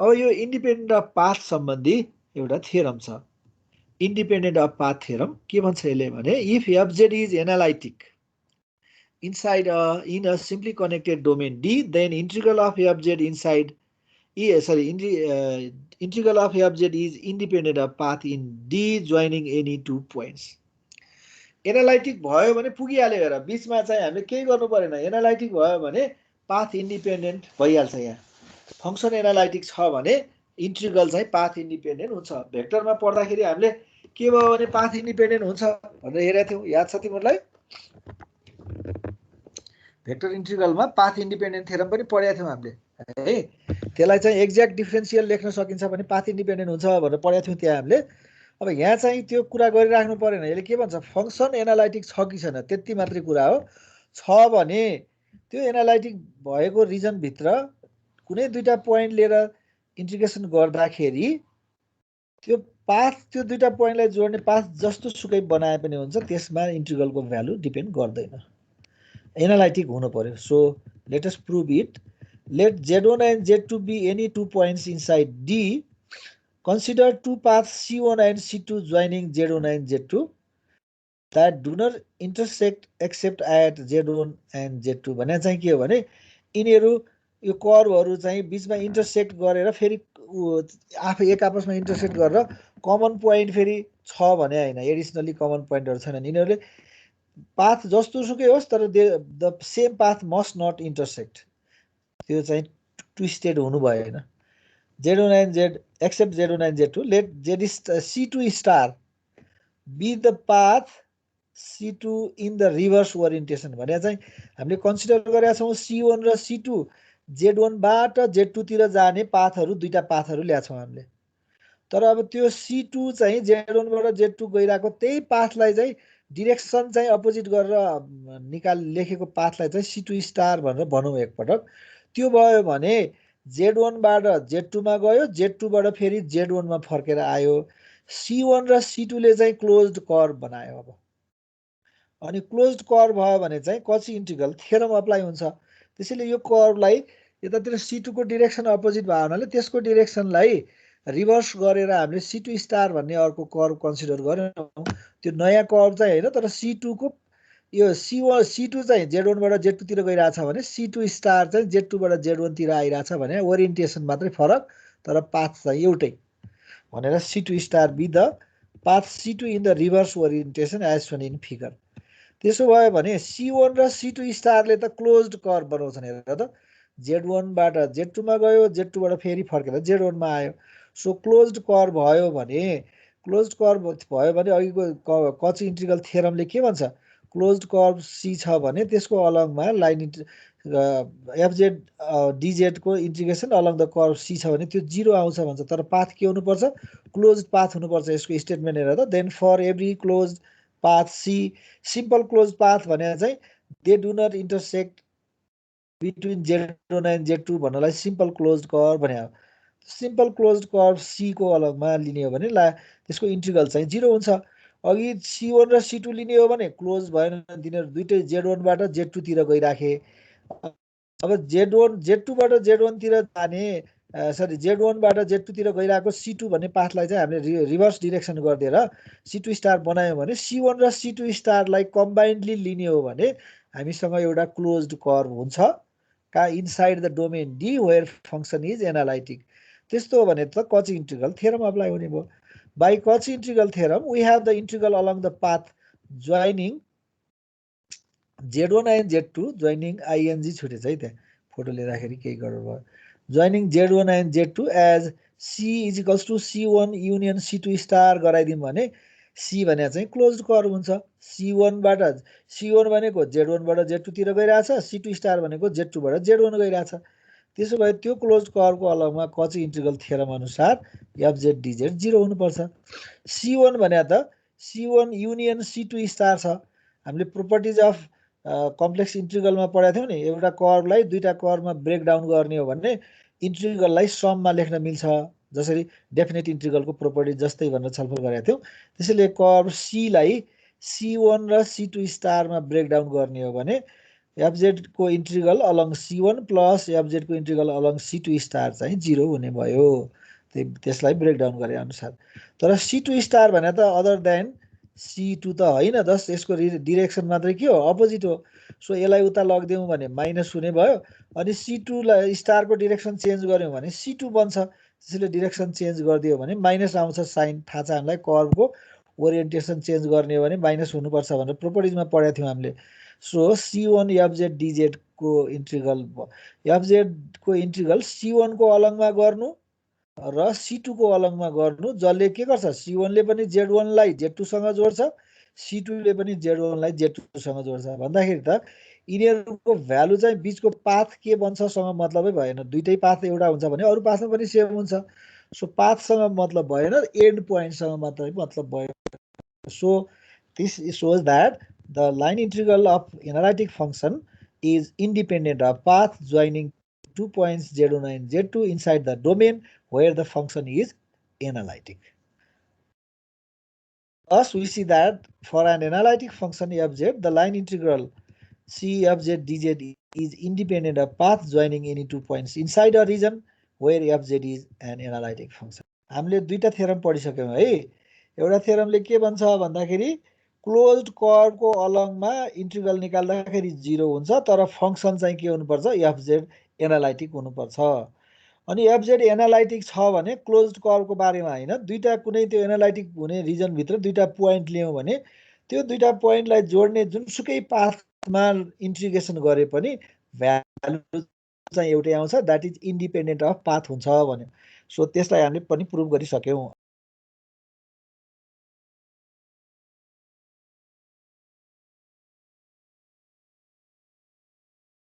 अब यो independent of path सम्बन्धी एउटा थियरम छ। इन्डिपेन्डेन्ट अफ पाथ थियरम के भन्छ यसले भने if FZ is analytic inside in a simply connected domain D, then integral of fz inside integral of fz is independent of path in D joining any two points. Analytic भयो भने पुगिहाल्यो हेर, बीचमा चाहिँ हामीले केही गर्नु परेन। एनालाइटिक भयो भने पाथ इन्डिपेन्डेन्ट भइहाल्छ। यहाँ फंक्सन एनालाइटिक छ भने इन्टिग्रल चाहिँ पाथ इन्डिपेन्डेन्ट हुन्छ। भेक्टरमा पढ्दाखेरि हामीले के भयो भने पाथ इन्डिपेन्डेन्ट हुन्छ भनेर हेरेका थियौँ, याद छ तिमीहरूलाई? भेक्टर इन्टिग्रलमा पाथ इन्डिपेन्डेन्ट थ्योरम पनि पढेका थियौँ हामीले है। त्यसलाई चाहिँ एक्ज्याक्ट डिफरेन्सियल लेख्न सकिन्छ भने पाथ इन्डिपेन्डेन्ट हुन्छ भनेर पढेका थियौँ त्यहाँ हामीले। अब यहाँ चाहिँ त्यो कुरा गरिराख्नु परेन। यसले के भन्छ, फंक्सन एनालाइटिक छ कि छैन त्यति मात्रै कुरा हो। छ भने त्यो एनालाइटिक भएको रिजनभित्र कुनै दुईटा पोइन्ट लिएर इन्टिग्रेसन गर्दाखेरि त्यो पाथ, त्यो दुईटा पोइन्टलाई जोड्ने पाथ जस्तो सुकै बनाए पनि हुन्छ, त्यसमा इन्टिग्रलको भ्यालु डिपेन्ड गर्दैन। एनालाइटिक हुनु पर्यो। So let us prove it. Let z1 and z2 be any two points inside D. Consider two paths C1 and C2 joining z1 and z2 that do not intersect except at z1 and z2. भने चाहिँ के हो भने यिनीहरू यो कर्वहरू चाहिँ बीचमा intersect गरेर फेरि आफै एक आपसमा इन्टरसेक्ट गरेर कमन पोइन्ट फेरि छ भने हैन, एडिसनली कमन पोइन्टहरु छैनन्। यिनीहरूले पाथ जस्तो सुकै होस् तर the same path must not intersect, त्यो चाहिँ ट्विस्टेड हुनु भएन। z1 and z except z1 and z2 let c2 star be the path c2 in the reverse orientation भने चाहिँ हामीले कन्सिडर गरेका छौं c1 र c2 z1 बाट z2 तिर जाने पाथहरु, दुईटा पाथहरु ल्याएको छौं हामीले। तर अब त्यो c2 चाहिँ z1 बाट z2 गइराको त्यही पाथलाई चाहिँ डिरेक्सन चाहिँ अपोजिट गरेर लेखेको पाथलाई चाहिँ c2 स्टार भनेर भनौं एकपटक। त्यो भयो भने z1 बाट z2 मा गयो, z2 बाट फेरि z1 मा फर्केर आयो। c1 र c2 ले चाहिँ क्लोज्ड कर्व बनायो। अब अनि क्लोज्ड कर्व भयो भने चाहिँ कची इन्टिग्रल थ्योरम अप्लाई हुन्छ। त्यसैले यो कर्वलाई यतातिर c2 को डिरेक्सन अपोजिट भयो हुनाले त्यसको डिरेक्सनलाई रिभर्स गरेर हामीले c2 स्टार भन्ने अर्को कर्व कन्सिडर गर्यौं। त्यो नयाँ कर्व चाहिँ हैन, तर c2 को यो c2 चाहिँ z1 बाट z2 तिर गइराछ भने c2 स्टार चाहिँ z2 बाट z1 तिर आइराछ भने ओरिएन्टेसन मात्रै फरक तर पाथ चाहिँ एउटै भनेर c2 star be the path c2 in the reverse orientation as shown in figure. त्यसो भयो भने c1 र c2 स्टारले त क्लोज्ड कर्व बनाउँछन्। हेर त z1 बाट z2 मा गयो, z2 बाट फेरि फर्केर z1 मा आयो। सो क्लोज्ड कर्व भयो भने अघिको कची इन्टिग्रल थ्योरमले के भन्छ, क्लोज्ड कर्व c छ भने त्यसको अलङमा लाइन fz dz को integration along the curve c छ भने त्यो 0 आउँछ भन्छ। तर पाथ के हुनु पर्छ, क्लोज्ड पाथ हुनु पर्छ। यसको स्टेटमेन्ट हेर त, then for every closed path c, simple closed path भने चाहिँ they do not intersect between z1 and z2 भन्नलाई सिम्पल क्लोज्ड कर्व भने हो। सिम्पल क्लोज्ड कर्व c को अलगमा लिने हो भने त्यसको इन्टिग्रल चाहिँ 0 हुन्छ। अघि c1 र c2 लिने हो भने क्लोज भएन, तिनीहरु दुईटै z1 बाट z2 तिर गइराखे। अब z2 बाट z1 तिर जाने z1 बाट z2 तिर गइराको c2 भन्ने पाथलाई चाहिँ हामीले रिभर्स डिरेक्सन गर्दिएर c2 स्टार बनायौं भने c1 र c2 स्टारलाई कम्बाइन्डली लिने हो भने हामीसँग एउटा क्लोज्ड कर्व हुन्छ का inside the domain D where function is analytic. त्यस्तो हो भने त कची इन्टिग्रल थ्योरम अप्लाई हुने भयो। By Cauchy integral theorem we have the integral along the path joining z1 and z2 joining ing छुटेछ है, त्यहाँ फोटो लिँदाखेरि केही गडबड भयो। Joining z1 and z2 as c is equals to c1 union c2 star गराइदियौं भने c भने चाहिँ क्लोज्ड कर्व हुन्छ। c1 भनेको z1 बाट z2 तिर गइराछ, c2 स्टार भनेको z2 बाट z1 गइराछ। त्यसो भए त्यो क्लोज्ड कर्वको अलगमा कची इन्टिग्रल थ्योरम अनुसार fz dz 0 हुनुपर्छ। c1 भने त c1 युनियन c2 स्टार छ। हामीले प्रोपर्टिज अफ कम्प्लेक्स इन्टिग्रलमा पढाएको थियौं नि, एउटा कर्वलाई दुईटा कर्वमा ब्रेक डाउन गर्ने हो भने इन्टिग्रललाई सममा लेख्न मिल्छ, जसरी डेफिनेट इन्टिग्रलको प्रोपर्टी जस्तै भनेर छलफल गरेका थियौं। त्यसैले कर्व c लाई c1 र c2 स्टारमा ब्रेक डाउन गर्ने हो भने एफजेड को integral along C1 plus FZ को इन्टिग्रल अलङ C2 स्टार चाहिँ 0 हुने भयो। त्यसलाई ब्रेकडाउन गरे अनुसार। तर C2 स्टार भने त अदर देन C2 त होइन, जस्ट यसको डिरेक्सन मात्रै के हो, अपोजिट हो। सो यसलाई उता लगिदिउँ भने माइनस हुने भयो। अनि C2 लाई स्टारको डिरेक्सन चेन्ज गर्यौँ भने C2 बन्छ। त्यसैले डिरेक्सन चेन्ज गरिदियो भने माइनस आउँछ साइन। थाहा छ हामीलाई कर्भको ओरिएन्टेसन चेन्ज गर्ने हो भने माइनस हुनुपर्छ भनेर प्रोपर्टिजमा पढेको थियौँ हामीले। सो C1 एफजेड डिजेड को इन्टिग्रल एफजेड को इन्टिग्रल C1 को अलङमा गर्नु र C2 को अलङमा गर्नु, जसले के गर्छ C1 ले पनि Z1 लाई Z2 सँग जोड्छ, C2 ले पनि Z1 लाई Z2 सँग जोड्छ। भन्दाखेरि त यिनीहरूको भ्यालु चाहिँ बीचको पाथ के बन्छसँग मतलबै भएन। दुईटै पाथ एउटा हुन्छ भने अरु पाथमा पनि सेम हुन्छ। सो पाथसँग मतलब भएन, एन्ड पोइन्टसँग मात्रै मतलब भयो। So this shows that the line integral of analytic function is independent of path joining 2 points Z1 and Z2 inside the domain where the function is analytic. Thus, we see that for an analytic function fz, the line integral C fz dz is independent of path joining any 2 points inside a region where fz is an analytic function. हामीले दुईटा theorem पढिसक्यौं है। एउटा थ्योरमले के भन्छ भन्दाखेरि closed कर्वको अलङमा integral निकाल्दाखेरि 0 हुन्छ, तर फंक्सन चाहिँ के हुनुपर्छ, एफजेड एनालाइटिक हुनुपर्छ। अनि एफजेड एनालाइटिक छ भने क्लोज्ड कर्वको बारेमा हैन, दुईटा कुनै त्यो एनालाइटिक हुने रिजन भित्र दुईटा पोइन्ट लियौं भने त्यो दुईटा पोइन्टलाई जोड्ने जुनसुकै पाथमा इन्टिग्रेसन गरे पनि भ्यालु चाहिँ एउटै आउँछ, that is independent of path हुन्छ भन्यो। सो त्यसलाई हामीले पनि प्रुभ गरिसक्यौं।